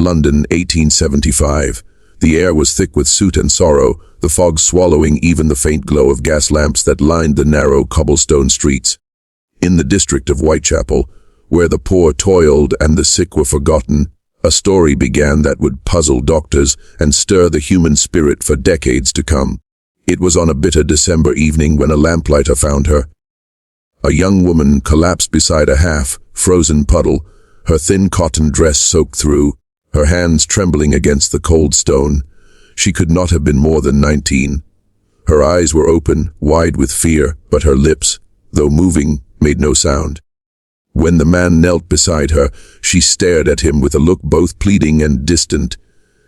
London, 1875. The air was thick with soot and sorrow, the fog swallowing even the faint glow of gas lamps that lined the narrow cobblestone streets. In the district of Whitechapel, where the poor toiled and the sick were forgotten, a story began that would puzzle doctors and stir the human spirit for decades to come. It was on a bitter December evening when a lamplighter found her. A young woman collapsed beside a half-frozen puddle, her thin cotton dress soaked through, her hands trembling against the cold stone. She could not have been more than 19. Her eyes were open, wide with fear, but her lips, though moving, made no sound. When the man knelt beside her, she stared at him with a look both pleading and distant,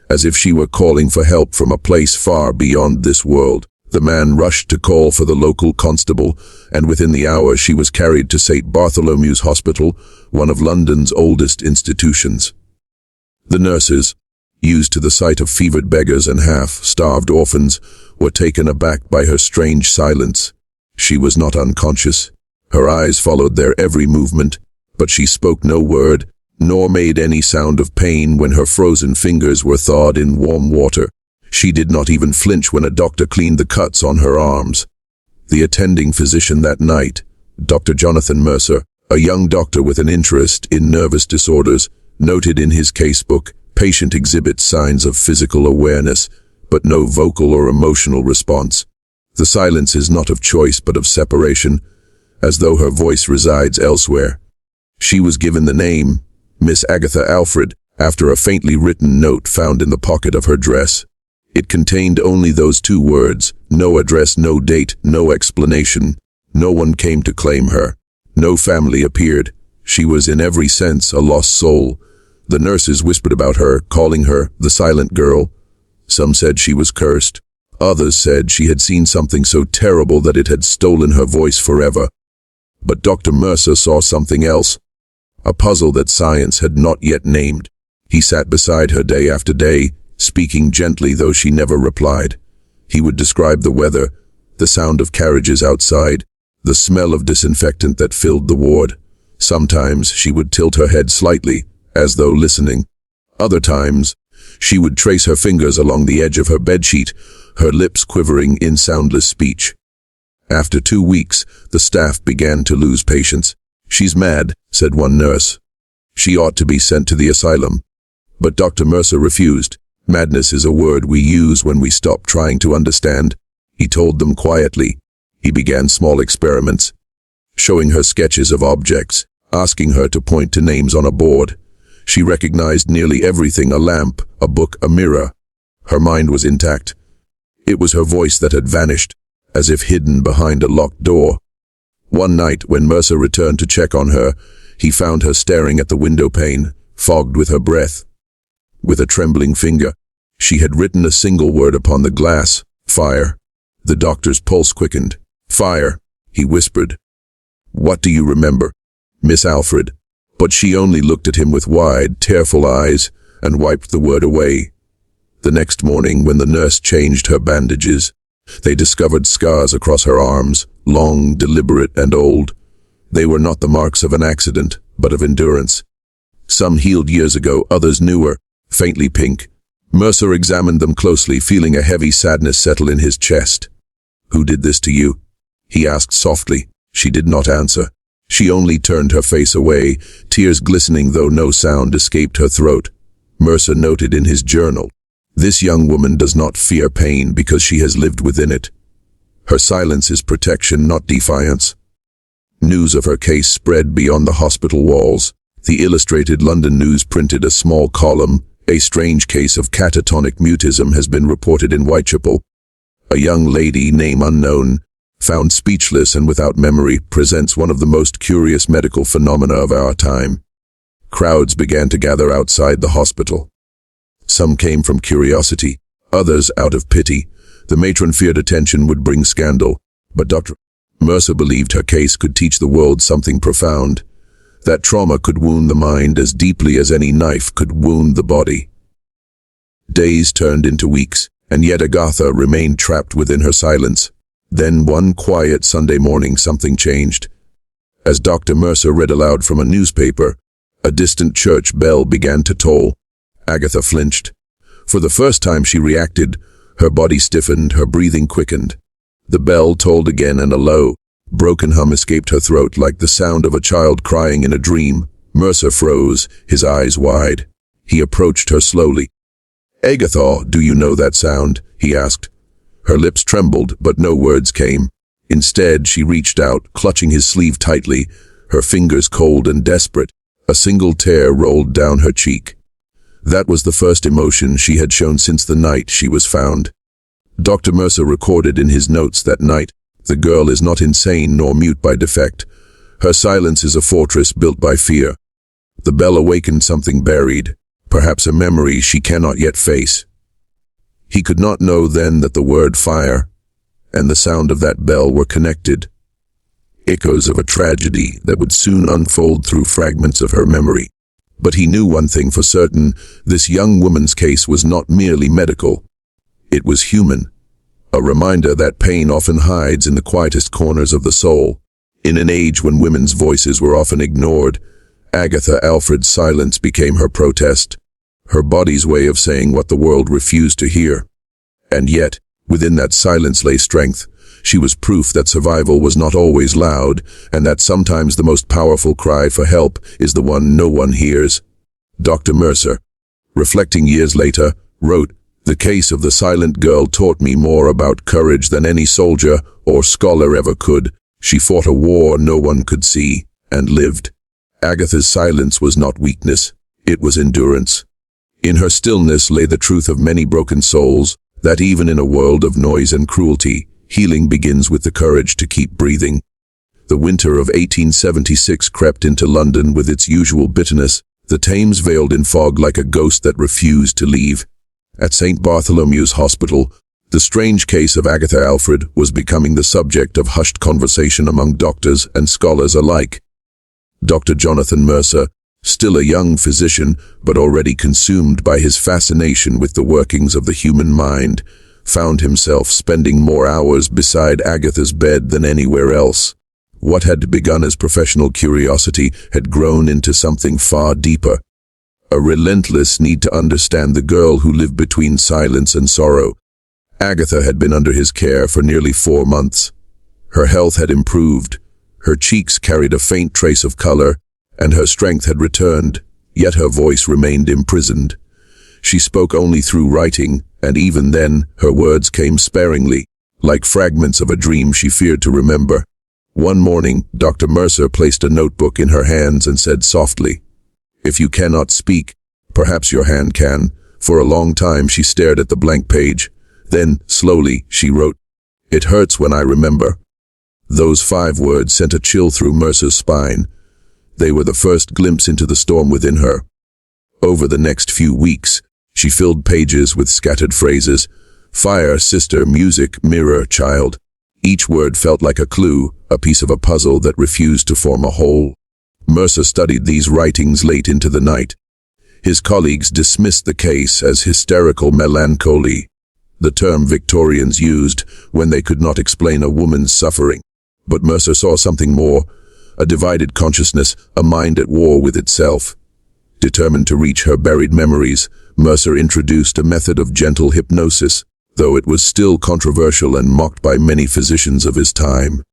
as if she were calling for help from a place far beyond this world. The man rushed to call for the local constable, and within the hour she was carried to St. Bartholomew's Hospital, one of London's oldest institutions. The nurses, used to the sight of fevered beggars and half-starved orphans, were taken aback by her strange silence. She was not unconscious. Her eyes followed their every movement, but she spoke no word, nor made any sound of pain when her frozen fingers were thawed in warm water. She did not even flinch when a doctor cleaned the cuts on her arms. The attending physician that night, Dr. Jonathan Mercer, a young doctor with an interest in nervous disorders, noted in his casebook, patient exhibits signs of physical awareness, but no vocal or emotional response. The silence is not of choice but of separation, as though her voice resides elsewhere. She was given the name, Miss Agatha Alfred, after a faintly written note found in the pocket of her dress. It contained only those two words, no address, no date, no explanation. No one came to claim her. No family appeared. She was in every sense a lost soul. The nurses whispered about her, calling her the silent girl. Some said she was cursed. Others said she had seen something so terrible that it had stolen her voice forever. But Dr. Mercer saw something else, a puzzle that science had not yet named. He sat beside her day after day, speaking gently though she never replied. He would describe the weather, the sound of carriages outside, the smell of disinfectant that filled the ward. Sometimes she would tilt her head slightly, as though listening. Other times, she would trace her fingers along the edge of her bedsheet, her lips quivering in soundless speech. After 2 weeks, the staff began to lose patience. "She's mad," said one nurse. "She ought to be sent to the asylum." But Dr. Mercer refused. "Madness is a word we use when we stop trying to understand," he told them quietly. He began small experiments, showing her sketches of objects, asking her to point to names on a board. She recognized nearly everything: a lamp, a book, a mirror. Her mind was intact. It was her voice that had vanished, as if hidden behind a locked door. One night, when Mercer returned to check on her, he found her staring at the window pane, fogged with her breath. With a trembling finger, she had written a single word upon the glass: fire. The doctor's pulse quickened. "Fire," he whispered. "What do you remember?" "Miss Alfred." But she only looked at him with wide, tearful eyes and wiped the word away. The next morning, when the nurse changed her bandages, they discovered scars across her arms, long, deliberate, and old. They were not the marks of an accident, but of endurance. Some healed years ago, others newer, faintly pink. Mercer examined them closely, feeling a heavy sadness settle in his chest. "Who did this to you?" he asked softly. She did not answer. She only turned her face away, tears glistening though no sound escaped her throat. Mercer noted in his journal, "This young woman does not fear pain because she has lived within it. Her silence is protection, not defiance." News of her case spread beyond the hospital walls. The Illustrated London News printed a small column: "A strange case of catatonic mutism has been reported in Whitechapel. A young lady, name unknown, found speechless and without memory, presents one of the most curious medical phenomena of our time." Crowds began to gather outside the hospital. Some came from curiosity, others out of pity. The matron feared attention would bring scandal, but Dr. Mercer believed her case could teach the world something profound, that trauma could wound the mind as deeply as any knife could wound the body. Days turned into weeks, and yet Agatha remained trapped within her silence. Then one quiet Sunday morning something changed. As Dr. Mercer read aloud from a newspaper, a distant church bell began to toll. Agatha flinched. For the first time she reacted. Her body stiffened, her breathing quickened. The bell tolled again, and a low, broken hum escaped her throat like the sound of a child crying in a dream. Mercer froze, his eyes wide. He approached her slowly. "Agatha, do you know that sound?" he asked. Her lips trembled, but no words came. Instead, she reached out, clutching his sleeve tightly, her fingers cold and desperate. A single tear rolled down her cheek. That was the first emotion she had shown since the night she was found. Dr. Mercer recorded in his notes that night, "The girl is not insane nor mute by defect. Her silence is a fortress built by fear." The bell awakened something buried, perhaps a memory she cannot yet face. He could not know then that the word fire and the sound of that bell were connected, echoes of a tragedy that would soon unfold through fragments of her memory. But he knew one thing for certain: this young woman's case was not merely medical. It was human, a reminder that pain often hides in the quietest corners of the soul. In an age when women's voices were often ignored, Agatha Alfred's silence became her protest, her body's way of saying what the world refused to hear. And yet, within that silence lay strength. She was proof that survival was not always loud, and that sometimes the most powerful cry for help is the one no one hears. Dr. Mercer, reflecting years later, wrote, "The case of the silent girl taught me more about courage than any soldier or scholar ever could. She fought a war no one could see, and lived." Agatha's silence was not weakness, it was endurance. In her stillness lay the truth of many broken souls, that even in a world of noise and cruelty, healing begins with the courage to keep breathing. The winter of 1876 crept into London with its usual bitterness, the Thames veiled in fog like a ghost that refused to leave. At St. Bartholomew's Hospital, the strange case of Agatha Alfred was becoming the subject of hushed conversation among doctors and scholars alike. Dr. Jonathan Mercer, still a young physician but already consumed by his fascination with the workings of the human mind, found himself spending more hours beside Agatha's bed than anywhere else. What had begun as professional curiosity had grown into something far deeper, a relentless need to understand the girl who lived between silence and sorrow. Agatha had been under his care for nearly 4 months. Her health had improved, her cheeks carried a faint trace of color, and her strength had returned, yet her voice remained imprisoned. She spoke only through writing, and even then, her words came sparingly, like fragments of a dream she feared to remember. One morning, Dr. Mercer placed a notebook in her hands and said softly, "If you cannot speak, perhaps your hand can." For a long time she stared at the blank page. Then, slowly, she wrote, "It hurts when I remember." Those 5 words sent a chill through Mercer's spine. They were the first glimpse into the storm within her. Over the next few weeks, she filled pages with scattered phrases: fire, sister, music, mirror, child. Each word felt like a clue, a piece of a puzzle that refused to form a whole. Mercer studied these writings late into the night. His colleagues dismissed the case as hysterical melancholy, the term Victorians used when they could not explain a woman's suffering. But Mercer saw something more, a divided consciousness, a mind at war with itself. Determined to reach her buried memories, Mercer introduced a method of gentle hypnosis, though it was still controversial and mocked by many physicians of his time.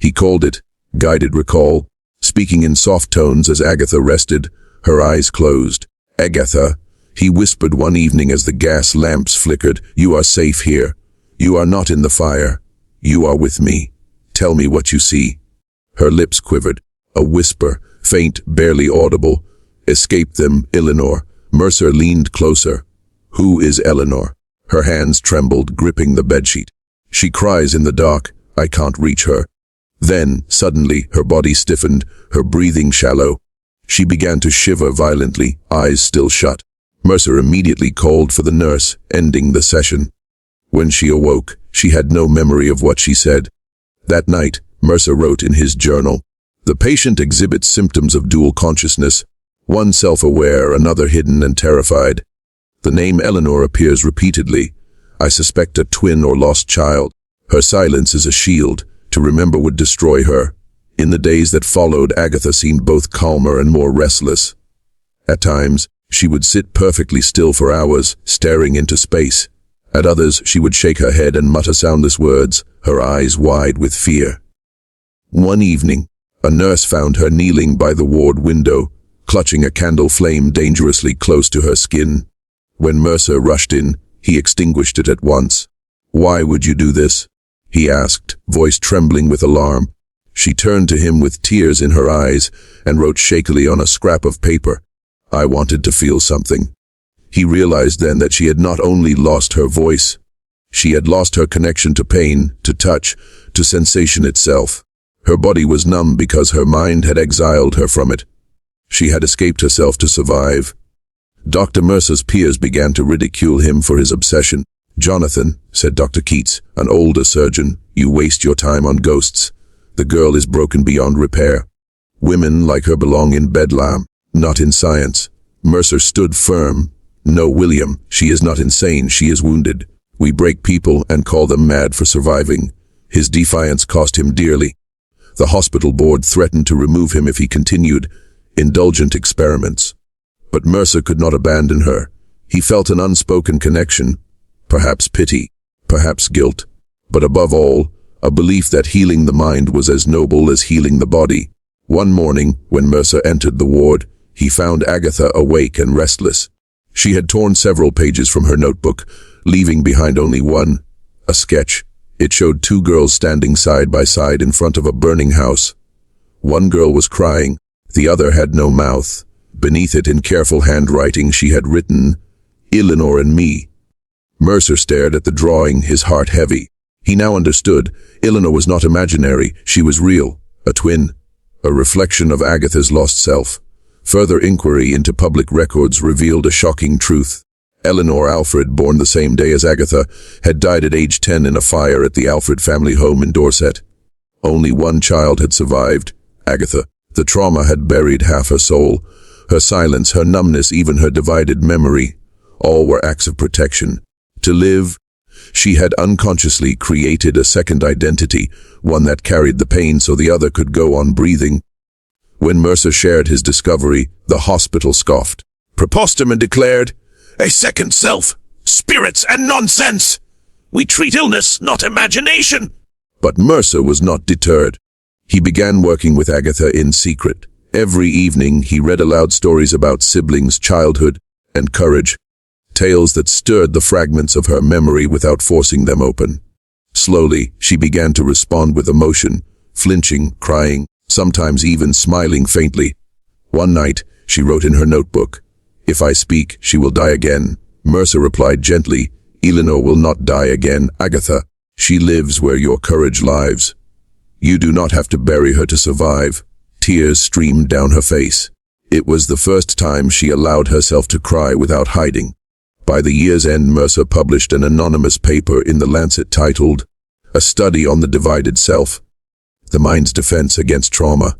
He called it guided recall, speaking in soft tones as Agatha rested, her eyes closed. "Agatha," he whispered one evening as the gas lamps flickered, "you are safe here. You are not in the fire. You are with me. Tell me what you see." Her lips quivered. A whisper, faint, barely audible, escaped them. "Eleanor." Mercer leaned closer. "Who is Eleanor?" Her hands trembled, gripping the bedsheet. "She cries in the dark. I can't reach her." Then, suddenly, her body stiffened, her breathing shallow. She began to shiver violently, eyes still shut. Mercer immediately called for the nurse, ending the session. When she awoke, she had no memory of what she said. That night, Mercer wrote in his journal, "The patient exhibits symptoms of dual consciousness, one self-aware, another hidden and terrified. The name Eleanor appears repeatedly. I suspect a twin or lost child. Her silence is a shield. To remember would destroy her." In the days that followed, Agatha seemed both calmer and more restless. At times, She would sit perfectly still for hours, staring into space. At others, she would shake her head and mutter soundless words, her eyes wide with fear. One evening, a nurse found her kneeling by the ward window, clutching a candle flame dangerously close to her skin. When Mercer rushed in, he extinguished it at once. "Why would you do this?" he asked, voice trembling with alarm. She turned to him with tears in her eyes and wrote shakily on a scrap of paper, "I wanted to feel something." He realized then that she had not only lost her voice, she had lost her connection to pain, to touch, to sensation itself. Her body was numb because her mind had exiled her from it. She had escaped herself to survive. Dr. Mercer's peers began to ridicule him for his obsession. "Jonathan," said Dr. Keats, an older surgeon, "you waste your time on ghosts. The girl is broken beyond repair. Women like her belong in Bedlam, not in science." Mercer stood firm. "No, William, she is not insane, she is wounded. We break people and call them mad for surviving." His defiance cost him dearly. The hospital board threatened to remove him if he continued indulgent experiments. But Mercer could not abandon her. He felt an unspoken connection, perhaps pity, perhaps guilt, but above all, a belief that healing the mind was as noble as healing the body. One morning, when Mercer entered the ward, he found Agatha awake and restless. She had torn several pages from her notebook, leaving behind only one, a sketch. It showed two girls standing side by side in front of a burning house. One girl was crying, the other had no mouth. Beneath it, in careful handwriting, she had written, "Eleanor and me." Mercer stared at the drawing, his heart heavy. He now understood. Eleanor was not imaginary, she was real, a twin, a reflection of Agatha's lost self. Further inquiry into public records revealed a shocking truth. Eleanor Alfred, born the same day as Agatha, had died at age 10 in a fire at the Alfred family home in Dorset. Only one child had survived, Agatha. The trauma had buried half her soul. Her silence, her numbness, even her divided memory, all were acts of protection. To live, she had unconsciously created a second identity, one that carried the pain so the other could go on breathing. When Mercer shared his discovery, the hospital scoffed. "Preposterous," declared. "A second self, spirits and nonsense. We treat illness, not imagination." But Mercer was not deterred. He began working with Agatha in secret. Every evening he read aloud stories about siblings, childhood, and courage. Tales that stirred the fragments of her memory without forcing them open. Slowly, she began to respond with emotion, flinching, crying, sometimes even smiling faintly. One night, she wrote in her notebook, "If I speak, she will die again." Mercer replied gently, "Eleanor will not die again, Agatha. She lives where your courage lives. You do not have to bury her to survive." Tears streamed down her face. It was the first time she allowed herself to cry without hiding. By the year's end, Mercer published an anonymous paper in The Lancet titled, "A Study on the Divided Self, the Mind's Defense Against Trauma."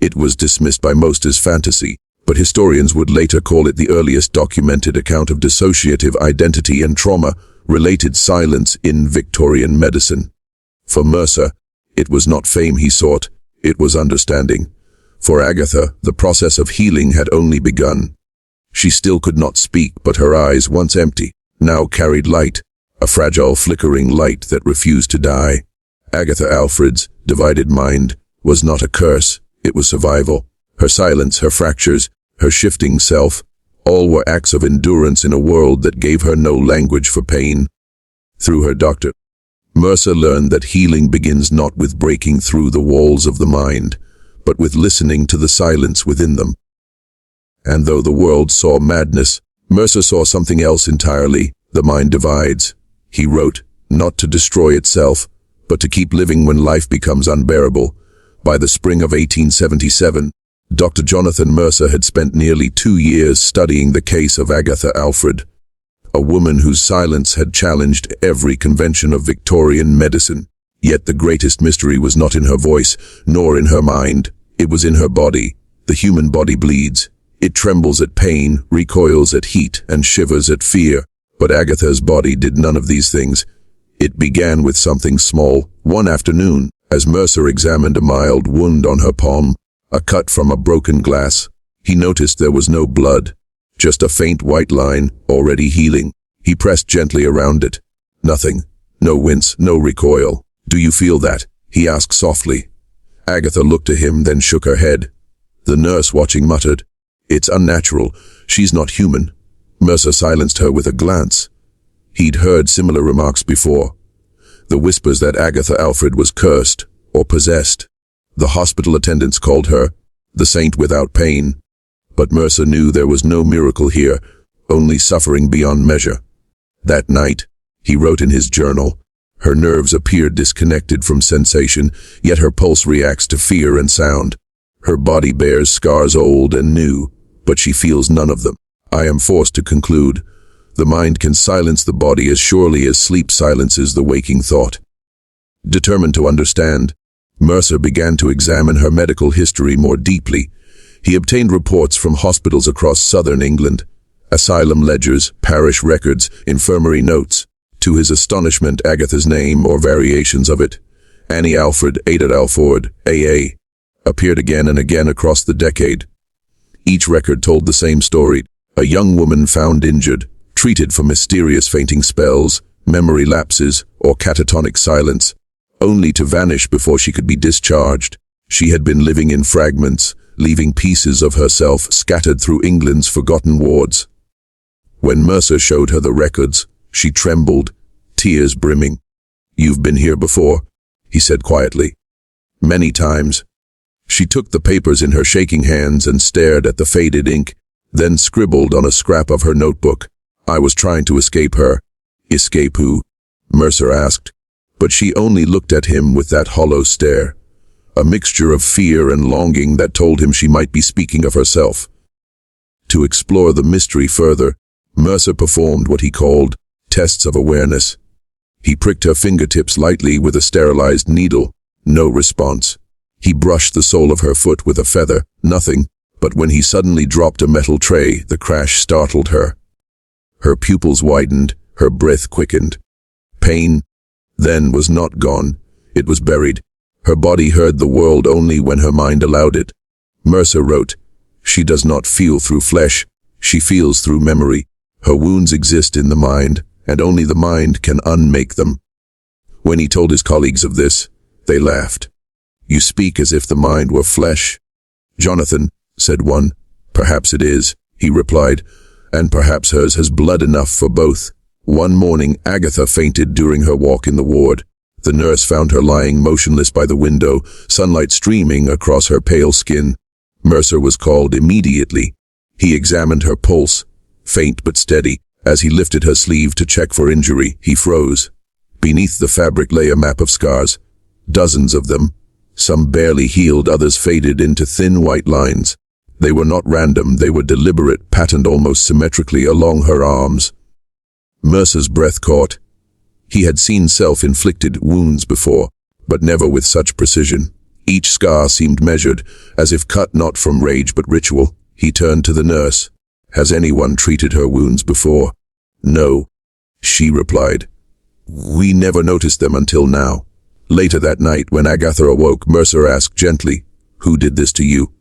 It was dismissed by most as fantasy, but historians would later call it the earliest documented account of dissociative identity and trauma-related silence in Victorian medicine. For Mercer, it was not fame he sought, it was understanding. For Agatha, the process of healing had only begun. She still could not speak, but her eyes, once empty, now carried light, a fragile, flickering light that refused to die. Agatha Alfred's divided mind was not a curse, it was survival. Her silence, her fractures, her shifting self, all were acts of endurance in a world that gave her no language for pain. Through her doctor, Mercer learned that healing begins not with breaking through the walls of the mind, but with listening to the silence within them. And though the world saw madness, Mercer saw something else entirely. The mind divides, he wrote, not to destroy itself, but to keep living when life becomes unbearable. By the spring of 1877, Dr. Jonathan Mercer had spent nearly 2 years studying the case of Agatha Alfred, a woman whose silence had challenged every convention of Victorian medicine. Yet the greatest mystery was not in her voice, nor in her mind. It was in her body. The human body bleeds. It trembles at pain, recoils at heat, and shivers at fear. But Agatha's body did none of these things. It began with something small. One afternoon, as Mercer examined a mild wound on her palm, a cut from a broken glass, he noticed there was no blood. Just a faint white line, already healing. He pressed gently around it. Nothing. No wince, no recoil. "Do you feel that?" he asked softly. Agatha looked at him, then shook her head. The nurse watching muttered, "It's unnatural. She's not human." Mercer silenced her with a glance. He'd heard similar remarks before. The whispers that Agatha Alfred was cursed or possessed. The hospital attendants called her the saint without pain. But Mercer knew there was no miracle here, only suffering beyond measure. That night, he wrote in his journal, her nerves appeared disconnected from sensation, yet her pulse reacts to fear and sound. Her body bears scars old and new, but she feels none of them. I am forced to conclude, the mind can silence the body as surely as sleep silences the waking thought. Determined to understand, Mercer began to examine her medical history more deeply. He obtained reports from hospitals across southern England, asylum ledgers, parish records, infirmary notes. To his astonishment, Agatha's name, or variations of it, Annie Alfred, Ada Alford, AA, appeared again and again across the decade. Each record told the same story. A young woman found injured, treated for mysterious fainting spells, memory lapses, or catatonic silence, only to vanish before she could be discharged. She had been living in fragments, leaving pieces of herself scattered through England's forgotten wards. When Mercer showed her the records, she trembled, tears brimming. "You've been here before," he said quietly. "Many times." She took the papers in her shaking hands and stared at the faded ink, then scribbled on a scrap of her notebook. "I was trying to escape her." "Escape who?" Mercer asked, but she only looked at him with that hollow stare, a mixture of fear and longing that told him she might be speaking of herself. To explore the mystery further, Mercer performed what he called tests of awareness. He pricked her fingertips lightly with a sterilized needle. No response. He brushed the sole of her foot with a feather. Nothing. But when he suddenly dropped a metal tray, the crash startled her. Her pupils widened, her breath quickened. Pain, then, was not gone. It was buried. Her body heard the world only when her mind allowed it. Mercer wrote, "She does not feel through flesh. She feels through memory. Her wounds exist in the mind, and only the mind can unmake them." When he told his colleagues of this, they laughed. "You speak as if the mind were flesh." "Jonathan," said one. "Perhaps it is," he replied, "and perhaps hers has blood enough for both." One morning, Agatha fainted during her walk in the ward. The nurse found her lying motionless by the window, sunlight streaming across her pale skin. Mercer was called immediately. He examined her pulse, faint but steady. As he lifted her sleeve to check for injury, he froze. Beneath the fabric lay a map of scars, dozens of them. Some barely healed, others faded into thin white lines. They were not random, they were deliberate, patterned almost symmetrically along her arms. Mercer's breath caught. He had seen self-inflicted wounds before, but never with such precision. Each scar seemed measured, as if cut not from rage but ritual. He turned to the nurse. "Has anyone treated her wounds before?" "No," she replied. "We never noticed them until now." Later that night, when Agatha awoke, Mercer asked gently, "Who did this to you?"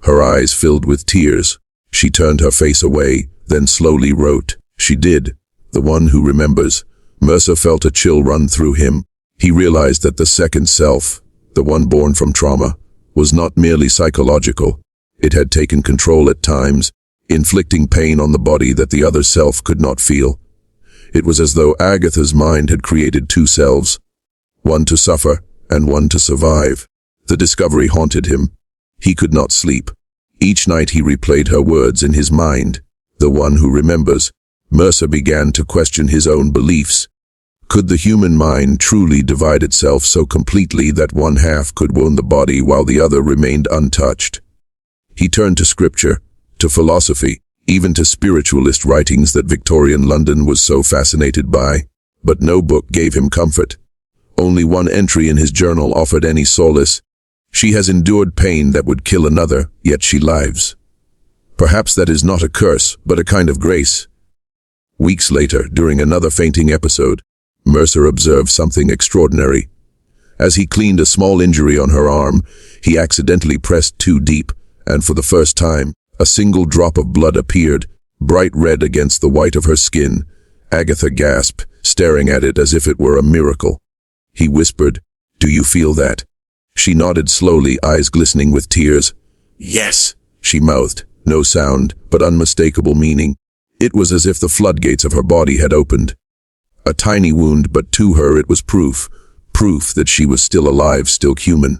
Her eyes filled with tears. She turned her face away, then slowly wrote, "She did. The one who remembers." Mercer felt a chill run through him. He realized that the second self, the one born from trauma, was not merely psychological. It had taken control at times, inflicting pain on the body that the other self could not feel. It was as though Agatha's mind had created two selves, one to suffer and one to survive. The discovery haunted him. He could not sleep. Each night he replayed her words in his mind, "the one who remembers." Mercer began to question his own beliefs. Could the human mind truly divide itself so completely that one half could wound the body while the other remained untouched? He turned to scripture, to philosophy, even to spiritualist writings that Victorian London was so fascinated by. But no book gave him comfort. Only one entry in his journal offered any solace. "She has endured pain that would kill another, yet she lives. Perhaps that is not a curse, but a kind of grace." Weeks later, during another fainting episode, Mercer observed something extraordinary. As he cleaned a small injury on her arm, he accidentally pressed too deep, and for the first time, a single drop of blood appeared, bright red against the white of her skin. Agatha gasped, staring at it as if it were a miracle. He whispered, "Do you feel that?" She nodded slowly, eyes glistening with tears. "Yes," she mouthed, no sound, but unmistakable meaning. It was as if the floodgates of her body had opened. A tiny wound, but to her it was proof that she was still alive, still human.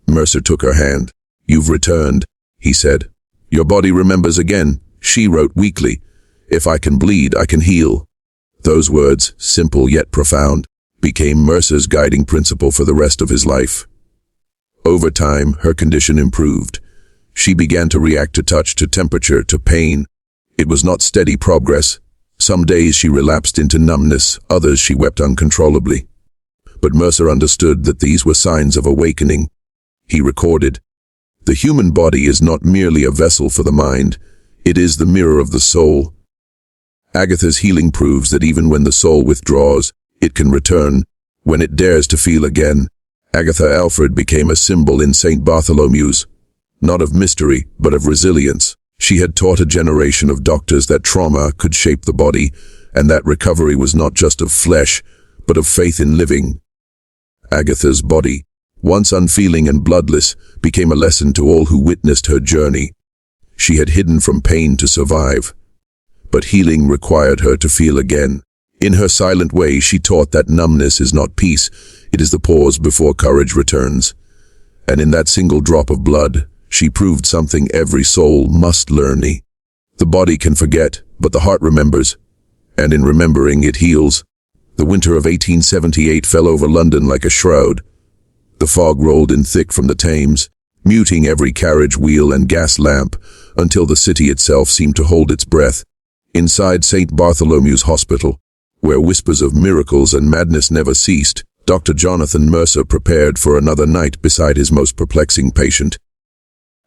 Mercer took her hand. "You've returned," he said. "Your body remembers again," she wrote weakly. "If I can bleed, I can heal." Those words, simple yet profound, became Mercer's guiding principle for the rest of his life. Over time, her condition improved. She began to react to touch, to temperature, to pain. It was not steady progress. Some days she relapsed into numbness, others she wept uncontrollably. But Mercer understood that these were signs of awakening. He recorded, "The human body is not merely a vessel for the mind, it is the mirror of the soul." Agatha's healing proves that even when the soul withdraws, it can return, when it dares to feel again. Agatha Alfred became a symbol in St. Bartholomew's, not of mystery, but of resilience. She had taught a generation of doctors that trauma could shape the body, and that recovery was not just of flesh, but of faith in living. Agatha's body, once unfeeling and bloodless, became a lesson to all who witnessed her journey. She had hidden from pain to survive, but healing required her to feel again. In her silent way, she taught that numbness is not peace, it is the pause before courage returns. And in that single drop of blood, she proved something every soul must learn. The body can forget, but the heart remembers, and in remembering it heals. The winter of 1878 fell over London like a shroud. The fog rolled in thick from the Thames, muting every carriage wheel and gas lamp, until the city itself seemed to hold its breath. Inside St. Bartholomew's Hospital, where whispers of miracles and madness never ceased, Dr. Jonathan Mercer prepared for another night beside his most perplexing patient.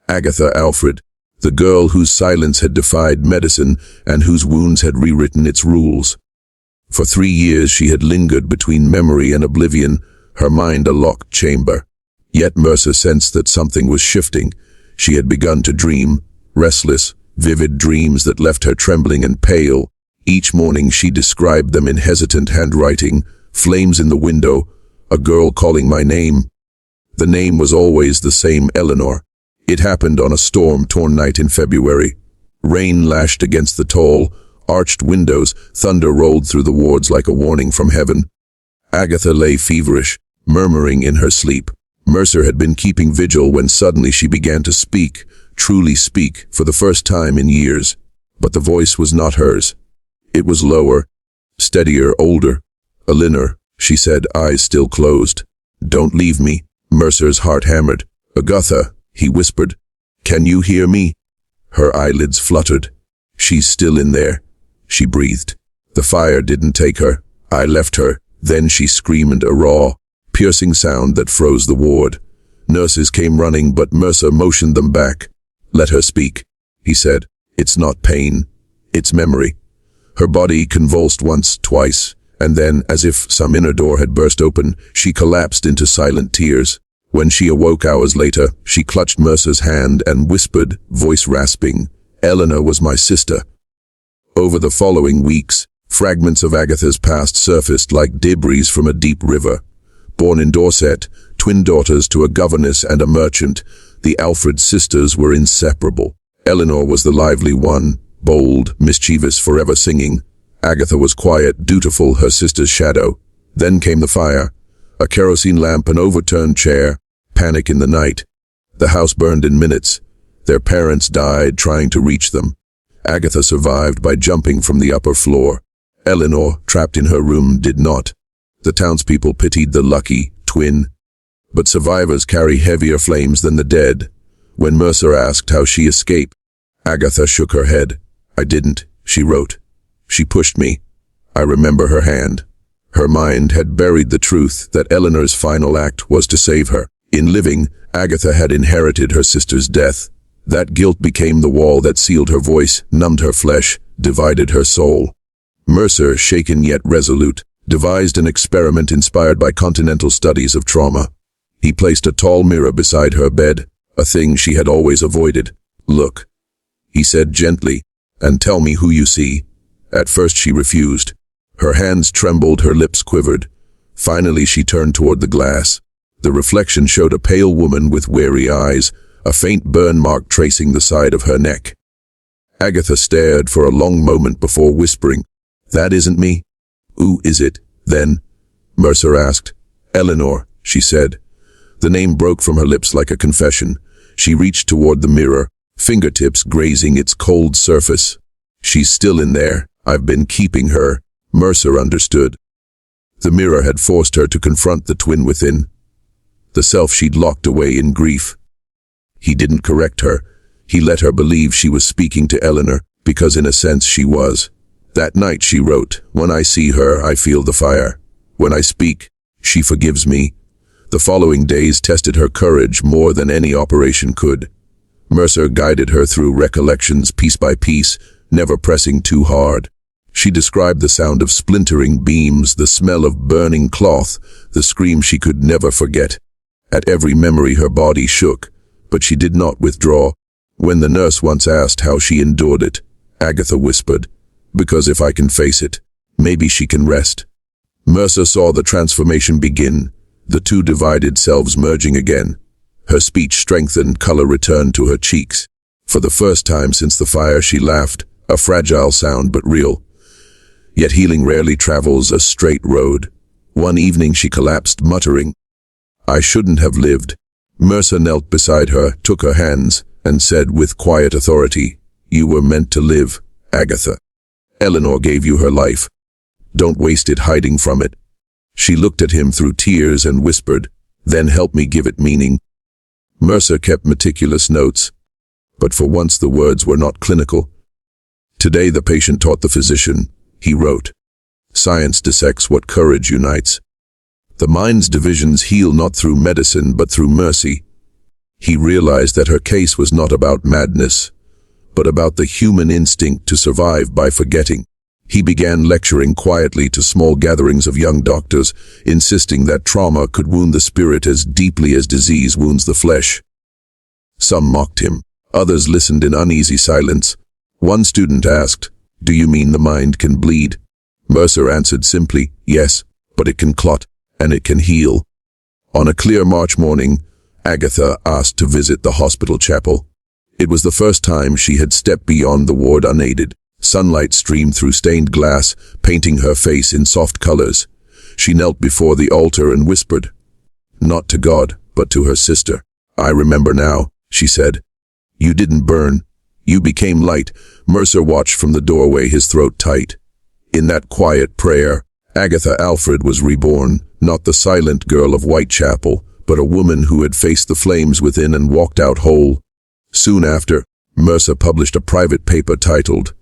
Agatha Alfred, the girl whose silence had defied medicine and whose wounds had rewritten its rules. For 3 years she had lingered between memory and oblivion, her mind a locked chamber. Yet Mercer sensed that something was shifting. She had begun to dream, restless, vivid dreams that left her trembling and pale. Each morning she described them in hesitant handwriting, flames in the window, a girl calling my name. The name was always the same, Eleanor. It happened on a storm-torn night in February. Rain lashed against the tall, arched windows, thunder rolled through the wards like a warning from heaven. Agatha lay feverish, murmuring in her sleep. Mercer had been keeping vigil when suddenly she began to speak, truly speak, for the first time in years. But the voice was not hers. It was lower, steadier, older. "Eleanor," she said, eyes still closed. "Don't leave me." Mercer's heart hammered. "Agatha," he whispered, "can you hear me?" Her eyelids fluttered. "She's still in there," she breathed. "The fire didn't take her. I left her." Then she screamed, a raw, piercing sound that froze the ward. Nurses came running, but Mercer motioned them back. "Let her speak," he said. "It's not pain, it's memory." Her body convulsed once, twice, and then, as if some inner door had burst open, she collapsed into silent tears. When she awoke hours later, she clutched Mercer's hand and whispered, voice rasping, "Eleanor was my sister." Over the following weeks, fragments of Agatha's past surfaced like debris from a deep river. Born in Dorset, twin daughters to a governess and a merchant, the Alfred sisters were inseparable. Eleanor was the lively one, bold, mischievous, forever singing. Agatha was quiet, dutiful, her sister's shadow. Then came the fire. A kerosene lamp, an overturned chair, panic in the night. The house burned in minutes. Their parents died trying to reach them. Agatha survived by jumping from the upper floor. Eleanor, trapped in her room, did not. The townspeople pitied the lucky twin. But survivors carry heavier flames than the dead. When Mercer asked how she escaped, Agatha shook her head. "I didn't," she wrote. "She pushed me." I remember her hand. Her mind had buried the truth that Eleanor's final act was to save her. In living, Agatha had inherited her sister's death. That guilt became the wall that sealed her voice, numbed her flesh, divided her soul. Mercer, shaken yet resolute, devised an experiment inspired by continental studies of trauma. He placed a tall mirror beside her bed, a thing she had always avoided. "Look," he said gently, and tell me who you see." At first she refused. Her hands trembled, her lips quivered. Finally she turned toward the glass. The reflection showed a pale woman with weary eyes, a faint burn mark tracing the side of her neck. Agatha stared for a long moment before whispering, "That isn't me." "Who is it, then?" Mercer asked. "Eleanor," she said. The name broke from her lips like a confession. She reached toward the mirror, fingertips grazing its cold surface. "She's still in there. I've been keeping her." Mercer understood. The mirror had forced her to confront the twin within, the self she'd locked away in grief. He didn't correct her. He let her believe she was speaking to Eleanor, because in a sense she was. That night she wrote, "When I see her, I feel the fire. When I speak, she forgives me." The following days tested her courage more than any operation could. Mercer guided her through recollections piece by piece, never pressing too hard. She described the sound of splintering beams, the smell of burning cloth, the scream she could never forget. At every memory her body shook, but she did not withdraw. When the nurse once asked how she endured it, Agatha whispered, "Because if I can face it, maybe she can rest." Mercer saw the transformation begin, the two divided selves merging again. Her speech strengthened, color returned to her cheeks. For the first time since the fire she laughed, a fragile sound but real. Yet healing rarely travels a straight road. One evening she collapsed, muttering, "I shouldn't have lived." Mercer knelt beside her, took her hands, and said with quiet authority, "You were meant to live, Agatha. Eleanor gave you her life. Don't waste it hiding from it." She looked at him through tears and whispered, "Then help me give it meaning." Mercer kept meticulous notes, but for once the words were not clinical. "Today the patient taught the physician," he wrote. "Science dissects what courage unites. The mind's divisions heal not through medicine but through mercy." He realized that her case was not about madness, but about the human instinct to survive by forgetting. He began lecturing quietly to small gatherings of young doctors, insisting that trauma could wound the spirit as deeply as disease wounds the flesh. Some mocked him. Others listened in uneasy silence. One student asked, "Do you mean the mind can bleed?" Mercer answered simply, "Yes, but it can clot, and it can heal." On a clear March morning, Agatha asked to visit the hospital chapel. It was the first time she had stepped beyond the ward unaided. Sunlight streamed through stained glass, painting her face in soft colors. She knelt before the altar and whispered, not to God, but to her sister. "I remember now," she said. "You didn't burn. You became light." Mercer watched from the doorway, his throat tight. In that quiet prayer, Agatha Alfred was reborn, not the silent girl of Whitechapel, but a woman who had faced the flames within and walked out whole. Soon after, Mercer published a private paper titled,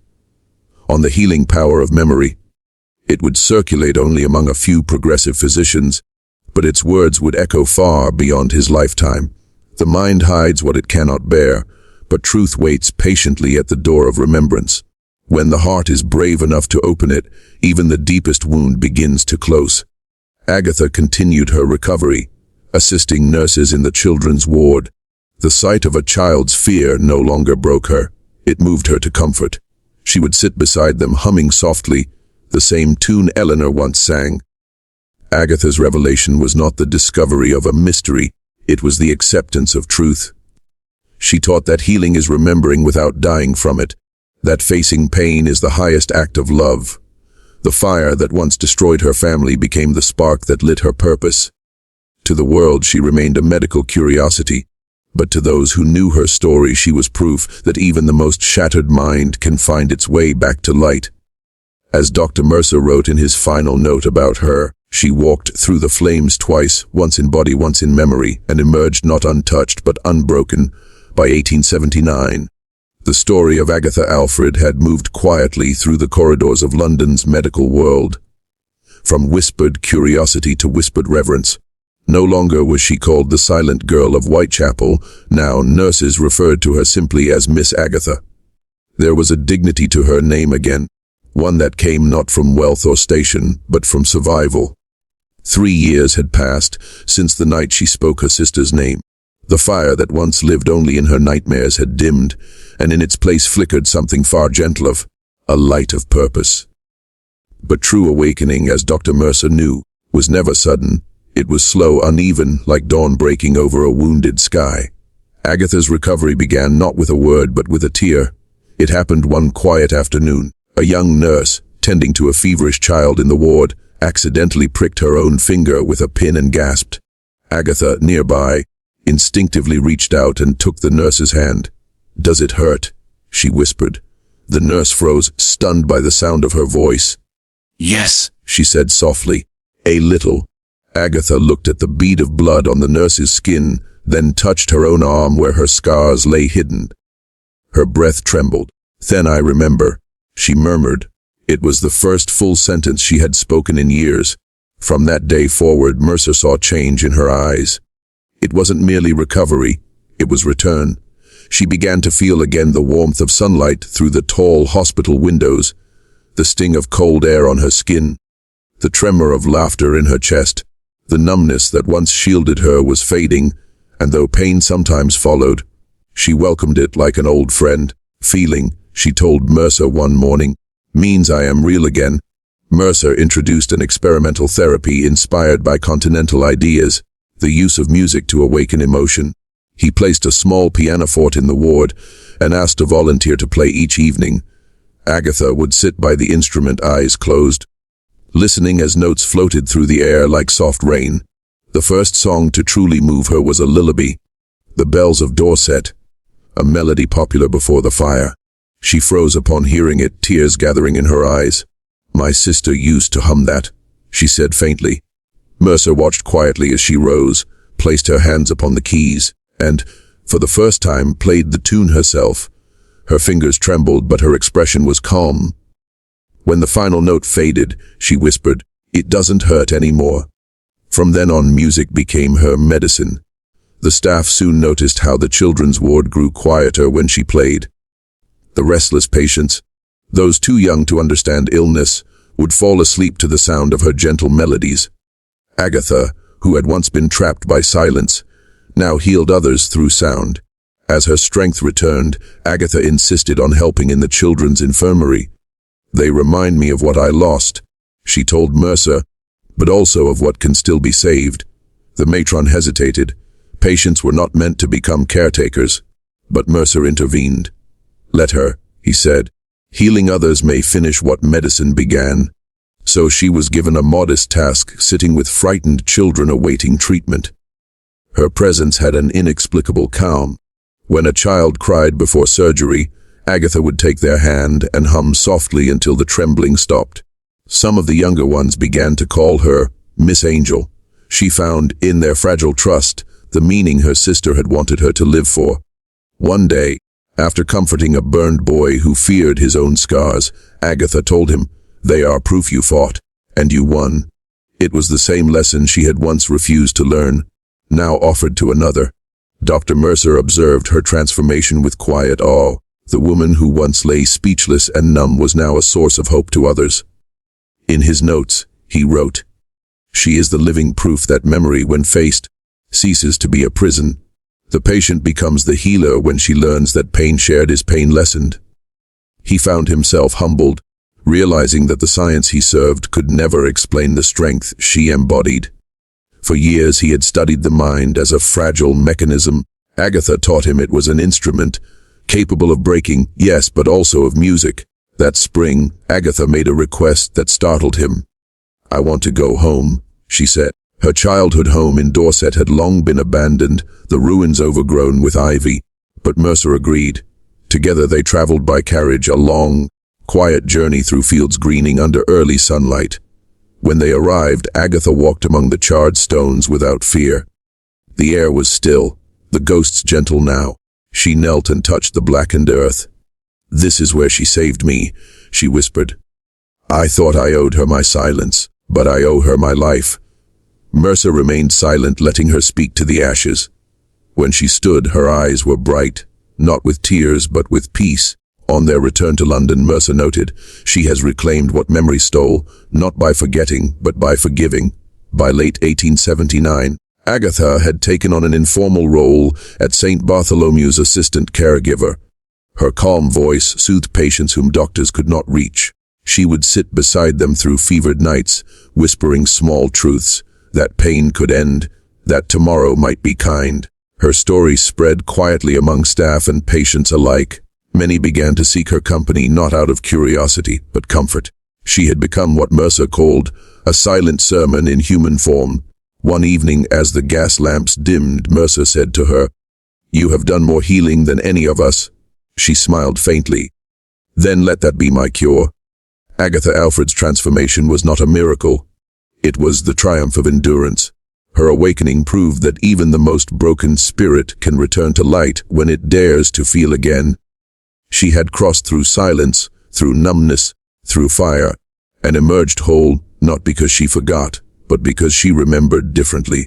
"On the Healing Power of Memory." It would circulate only among a few progressive physicians, but its words would echo far beyond his lifetime. The mind hides what it cannot bear, but truth waits patiently at the door of remembrance. When the heart is brave enough to open it, even the deepest wound begins to close. Agatha continued her recovery, assisting nurses in the children's ward. The sight of a child's fear no longer broke her. It moved her to comfort. She would sit beside them humming softly, the same tune Eleanor once sang. Agatha's revelation was not the discovery of a mystery, it was the acceptance of truth. She taught that healing is remembering without dying from it, that facing pain is the highest act of love. The fire that once destroyed her family became the spark that lit her purpose. To the world she remained a medical curiosity, but to those who knew her story she was proof that even the most shattered mind can find its way back to light. As Dr. Mercer wrote in his final note about her, she walked through the flames twice, once in body, once in memory, and emerged not untouched but unbroken. By 1879, the story of Agatha Alfred had moved quietly through the corridors of London's medical world. From whispered curiosity to whispered reverence. No longer was she called the silent girl of Whitechapel, now nurses referred to her simply as Miss Agatha. There was a dignity to her name again, one that came not from wealth or station, but from survival. 3 years had passed since the night she spoke her sister's name. The fire that once lived only in her nightmares had dimmed, and in its place flickered something far gentler, a light of purpose. But true awakening, as Dr. Mercer knew, was never sudden. It was slow, uneven, like dawn breaking over a wounded sky. Agatha's recovery began not with a word but with a tear. It happened one quiet afternoon. A young nurse, tending to a feverish child in the ward, accidentally pricked her own finger with a pin and gasped. Agatha, nearby, instinctively reached out and took the nurse's hand. "Does it hurt?" she whispered. The nurse froze, stunned by the sound of her voice. "Yes," she said softly. "A little." Agatha looked at the bead of blood on the nurse's skin, then touched her own arm where her scars lay hidden. Her breath trembled. "Then I remember," she murmured. It was the first full sentence she had spoken in years. From that day forward, Mercer saw change in her eyes. It wasn't merely recovery, it was return. She began to feel again the warmth of sunlight through the tall hospital windows, the sting of cold air on her skin, the tremor of laughter in her chest. The numbness that once shielded her was fading, and though pain sometimes followed, she welcomed it like an old friend. "Feeling," she told Mercer one morning, "means I am real again." Mercer introduced an experimental therapy inspired by continental ideas, the use of music to awaken emotion. He placed a small pianoforte in the ward and asked a volunteer to play each evening. Agatha would sit by the instrument, eyes closed, listening as notes floated through the air like soft rain. The first song to truly move her was a lullaby, "The Bells of Dorset," a melody popular before the fire. She froze upon hearing it, tears gathering in her eyes. "My sister used to hum that," she said faintly. Mercer watched quietly as she rose, placed her hands upon the keys, and, for the first time, played the tune herself. Her fingers trembled, but her expression was calm. When the final note faded, she whispered, "It doesn't hurt anymore." From then on, music became her medicine. The staff soon noticed how the children's ward grew quieter when she played. The restless patients, those too young to understand illness, would fall asleep to the sound of her gentle melodies. Agatha, who had once been trapped by silence, now healed others through sound. As her strength returned, Agatha insisted on helping in the children's infirmary. "They remind me of what I lost," she told Mercer, "but also of what can still be saved." The matron hesitated. Patients were not meant to become caretakers, but Mercer intervened. "Let her," he said. "Healing others may finish what medicine began." So she was given a modest task, sitting with frightened children awaiting treatment. Her presence had an inexplicable calm. When a child cried before surgery, Agatha would take their hand and hum softly until the trembling stopped. Some of the younger ones began to call her Miss Angel. She found, in their fragile trust, the meaning her sister had wanted her to live for. One day, after comforting a burned boy who feared his own scars, Agatha told him, "They are proof you fought, and you won." It was the same lesson she had once refused to learn, now offered to another. Dr. Mercer observed her transformation with quiet awe. The woman who once lay speechless and numb was now a source of hope to others. In his notes, he wrote, "She is the living proof that memory, when faced, ceases to be a prison. The patient becomes the healer when she learns that pain shared is pain lessened." He found himself humbled, realizing that the science he served could never explain the strength she embodied. For years he had studied the mind as a fragile mechanism. Agatha taught him it was an instrument, capable of breaking, yes, but also of music. That spring, Agatha made a request that startled him. "I want to go home," she said. Her childhood home in Dorset had long been abandoned, the ruins overgrown with ivy, but Mercer agreed. Together they traveled by carriage, a long, quiet journey through fields greening under early sunlight. When they arrived, Agatha walked among the charred stones without fear. The air was still, the ghosts gentle now. She knelt and touched the blackened earth. "This is where she saved me," she whispered. "I thought I owed her my silence, but I owe her my life." Mercer remained silent, letting her speak to the ashes. When she stood, her eyes were bright, not with tears but with peace. On their return to London, Mercer noted, "She has reclaimed what memory stole, not by forgetting, but by forgiving." By late 1879, Agatha had taken on an informal role at St. Bartholomew's assistant caregiver. Her calm voice soothed patients whom doctors could not reach. She would sit beside them through fevered nights, whispering small truths, that pain could end, that tomorrow might be kind. Her story spread quietly among staff and patients alike. Many began to seek her company not out of curiosity, but comfort. She had become what Mercer called a silent sermon in human form. One evening, as the gas lamps dimmed, Mercer said to her, "You have done more healing than any of us." She smiled faintly. "Then let that be my cure." Agatha Alfred's transformation was not a miracle. It was the triumph of endurance. Her awakening proved that even the most broken spirit can return to light when it dares to feel again. She had crossed through silence, through numbness, through fire, and emerged whole, not because she forgot, but because she remembered differently.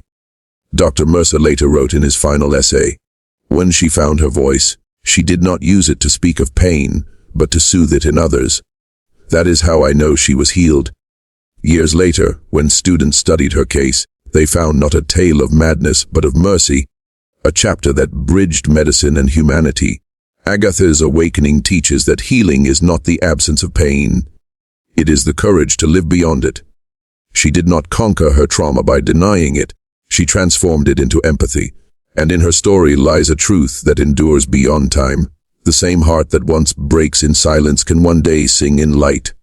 Dr. Mercer later wrote in his final essay, "When she found her voice, she did not use it to speak of pain, but to soothe it in others. That is how I know she was healed." Years later, when students studied her case, they found not a tale of madness, but of mercy, a chapter that bridged medicine and humanity. Agatha's awakening teaches that healing is not the absence of pain. It is the courage to live beyond it. She did not conquer her trauma by denying it. She transformed it into empathy. And in her story lies a truth that endures beyond time. The same heart that once breaks in silence can one day sing in light.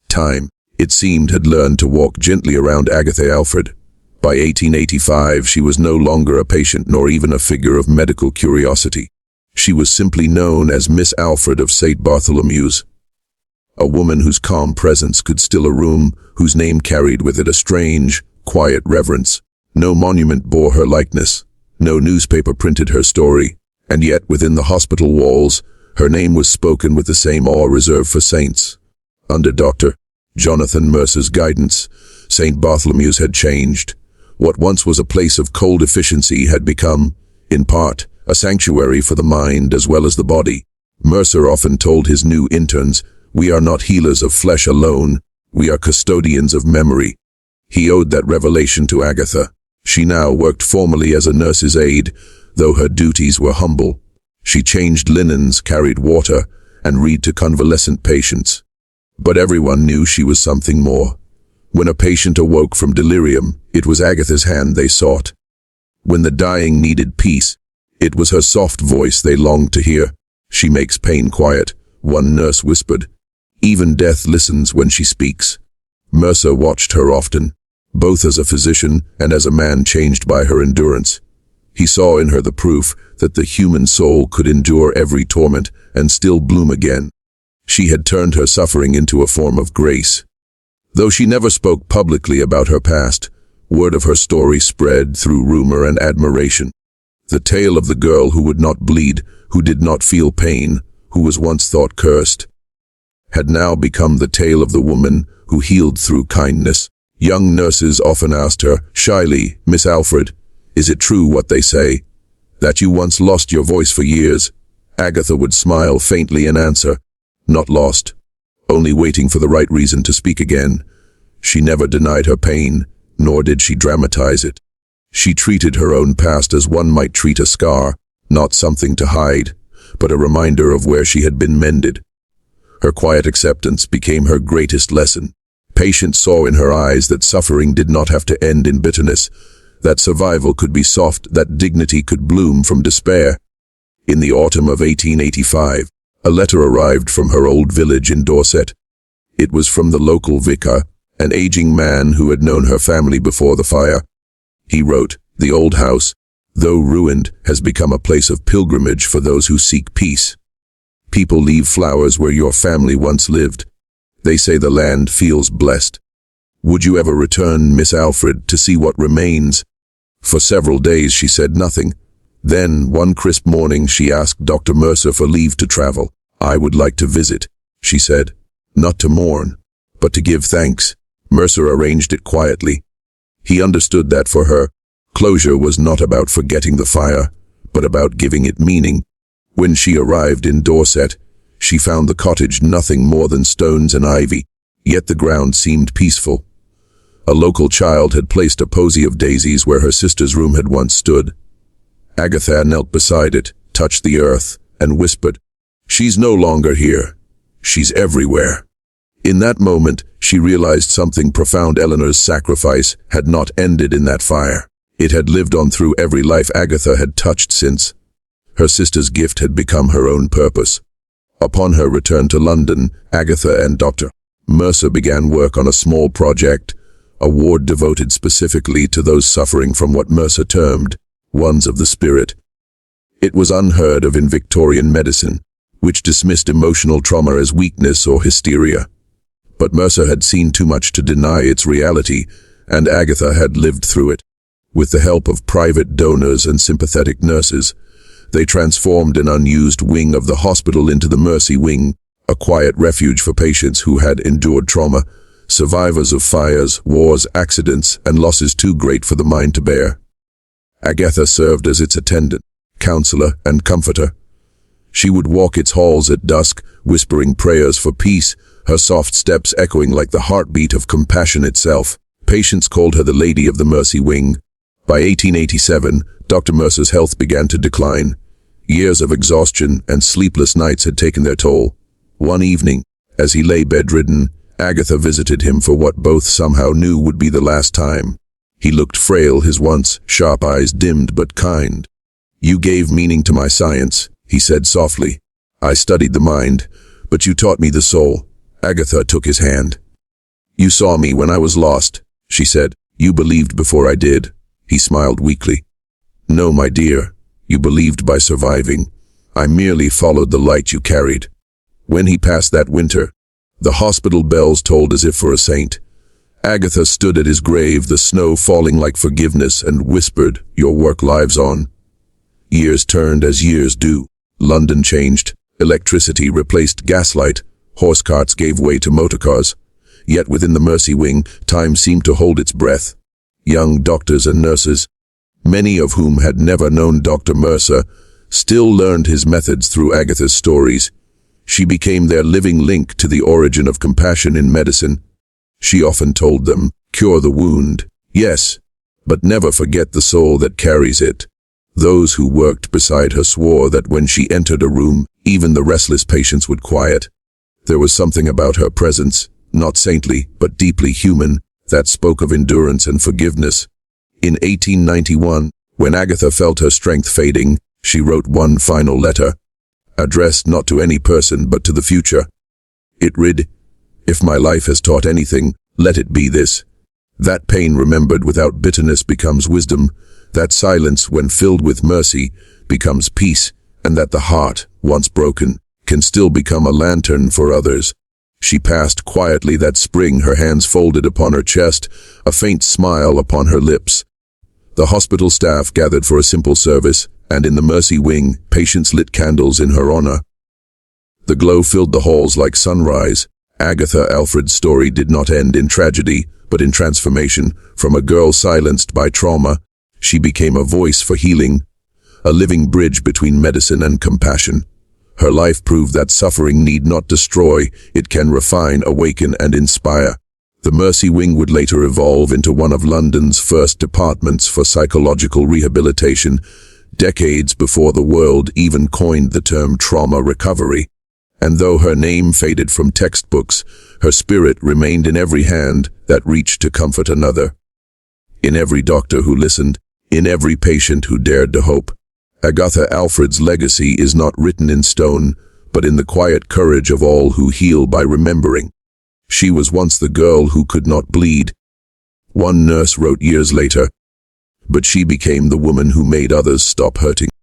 Time, it seemed, had learned to walk gently around Agatha Alfred. By 1885, she was no longer a patient nor even a figure of medical curiosity. She was simply known as Miss Alfred of St. Bartholomew's. A woman whose calm presence could still a room, whose name carried with it a strange, quiet reverence. No monument bore her likeness. No newspaper printed her story. And yet, within the hospital walls, her name was spoken with the same awe reserved for saints. Under Dr. Jonathan Mercer's guidance, St. Bartholomew's had changed. What once was a place of cold efficiency had become, in part, a sanctuary for the mind as well as the body. Mercer often told his new interns, "We are not healers of flesh alone, we are custodians of memory." He owed that revelation to Agatha. She now worked formally as a nurse's aide, though her duties were humble. She changed linens, carried water, and read to convalescent patients. But everyone knew she was something more. When a patient awoke from delirium, it was Agatha's hand they sought. When the dying needed peace, it was her soft voice they longed to hear. "She makes pain quiet," one nurse whispered. "Even death listens when she speaks." Mercer watched her often, both as a physician and as a man changed by her endurance. He saw in her the proof that the human soul could endure every torment and still bloom again. She had turned her suffering into a form of grace. Though she never spoke publicly about her past, word of her story spread through rumor and admiration. The tale of the girl who would not bleed, who did not feel pain, who was once thought cursed, had now become the tale of the woman who healed through kindness. Young nurses often asked her, shyly, "Miss Alfred, is it true what they say, that you once lost your voice for years?" Agatha would smile faintly and answer, "Not lost, only waiting for the right reason to speak again." She never denied her pain, nor did she dramatize it. She treated her own past as one might treat a scar, not something to hide, but a reminder of where she had been mended. Her quiet acceptance became her greatest lesson. Patients saw in her eyes that suffering did not have to end in bitterness, that survival could be soft, that dignity could bloom from despair. In the autumn of 1885, a letter arrived from her old village in Dorset. It was from the local vicar, an aging man who had known her family before the fire. He wrote, "The old house, though ruined, has become a place of pilgrimage for those who seek peace. People leave flowers where your family once lived. They say the land feels blessed. Would you ever return, Miss Alfred, to see what remains?" For several days she said nothing. Then, one crisp morning, she asked Dr. Mercer for leave to travel. "I would like to visit," she said, "not to mourn, but to give thanks." Mercer arranged it quietly. He understood that for her, closure was not about forgetting the fire, but about giving it meaning. When she arrived in Dorset, she found the cottage nothing more than stones and ivy, yet the ground seemed peaceful. A local child had placed a posy of daisies where her sister's room had once stood. Agatha knelt beside it, touched the earth, and whispered, "She's no longer here. She's everywhere." In that moment, she realized something profound. Eleanor's sacrifice had not ended in that fire. It had lived on through every life Agatha had touched since. Her sister's gift had become her own purpose. Upon her return to London, Agatha and Dr. Mercer began work on a small project, a ward devoted specifically to those suffering from what Mercer termed ones of the spirit. It was unheard of in Victorian medicine, which dismissed emotional trauma as weakness or hysteria. But Mercer had seen too much to deny its reality, and Agatha had lived through it. With the help of private donors and sympathetic nurses, they transformed an unused wing of the hospital into the Mercy Wing, a quiet refuge for patients who had endured trauma, survivors of fires, wars, accidents, and losses too great for the mind to bear. Agatha served as its attendant, counselor, and comforter. She would walk its halls at dusk, whispering prayers for peace, her soft steps echoing like the heartbeat of compassion itself. Patients called her the Lady of the Mercy Wing. By 1887, Dr. Mercer's health began to decline. Years of exhaustion and sleepless nights had taken their toll. One evening, as he lay bedridden, Agatha visited him for what both somehow knew would be the last time. He looked frail, his once sharp eyes dimmed but kind. "You gave meaning to my science," he said softly. "I studied the mind, but you taught me the soul." Agatha took his hand. "You saw me when I was lost," she said. "You believed before I did." He smiled weakly. "No, my dear, you believed by surviving. I merely followed the light you carried." When he passed that winter, the hospital bells tolled as if for a saint. Agatha stood at his grave, the snow falling like forgiveness, and whispered, "Your work lives on." Years turned as years do. London changed. Electricity replaced gaslight. Horse carts gave way to motorcars. Yet within the Mercy Wing, time seemed to hold its breath. Young doctors and nurses, many of whom had never known Dr. Mercer, still learned his methods through Agatha's stories. She became their living link to the origin of compassion in medicine. She often told them, "Cure the wound, yes, but never forget the soul that carries it." Those who worked beside her swore that when she entered a room, even the restless patients would quiet. There was something about her presence, not saintly, but deeply human, that spoke of endurance and forgiveness. In 1891, when Agatha felt her strength fading, she wrote one final letter, addressed not to any person but to the future. It read, "If my life has taught anything, let it be this. That pain remembered without bitterness becomes wisdom, that silence when filled with mercy becomes peace, and that the heart, once broken, can still become a lantern for others." She passed quietly that spring, her hands folded upon her chest, a faint smile upon her lips. The hospital staff gathered for a simple service, and in the Mercy Wing, patients lit candles in her honor. The glow filled the halls like sunrise. Agatha Alfred's story did not end in tragedy, but in transformation. From a girl silenced by trauma, she became a voice for healing, a living bridge between medicine and compassion. Her life proved that suffering need not destroy, it can refine, awaken, and inspire. The Mercy Wing would later evolve into one of London's first departments for psychological rehabilitation, decades before the world even coined the term trauma recovery. And though her name faded from textbooks, her spirit remained in every hand that reached to comfort another. In every doctor who listened, in every patient who dared to hope. Agatha Alfred's legacy is not written in stone, but in the quiet courage of all who heal by remembering. She was once the girl who could not bleed. One nurse wrote years later, but she became the woman who made others stop hurting.